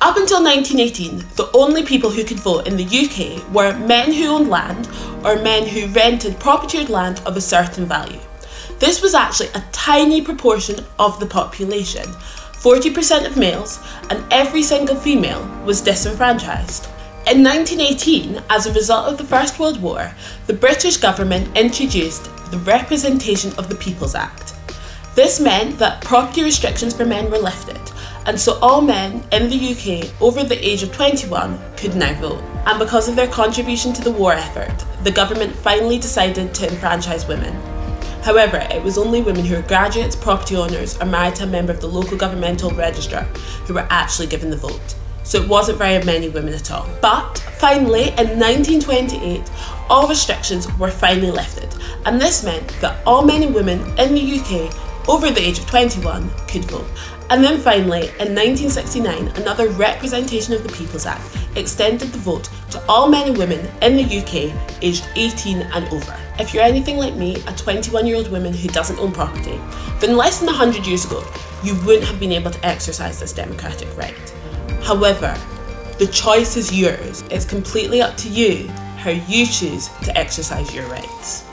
Up until 1918, the only people who could vote in the UK were men who owned land or men who rented propertied land of a certain value. This was actually a tiny proportion of the population, 40% of males, and every single female was disenfranchised. In 1918, as a result of the First World War, the British government introduced the Representation of the People's Act. This meant that property restrictions for men were lifted, and so all men in the UK over the age of 21 could now vote. And because of their contribution to the war effort, the government finally decided to enfranchise women. However, it was only women who were graduates, property owners, or married to a member of the Local Governmental Register who were actually given the vote. So it wasn't very many women at all. But finally, in 1928, all restrictions were finally lifted, and this meant that all men and women in the UK over the age of 21 could vote. And then finally, in 1969, another Representation of the People's Act extended the vote to all men and women in the UK aged 18 and over. If you're anything like me, a 21-year-old woman who doesn't own property, then less than 100 years ago, you wouldn't have been able to exercise this democratic right. However, the choice is yours. It's completely up to you how you choose to exercise your rights.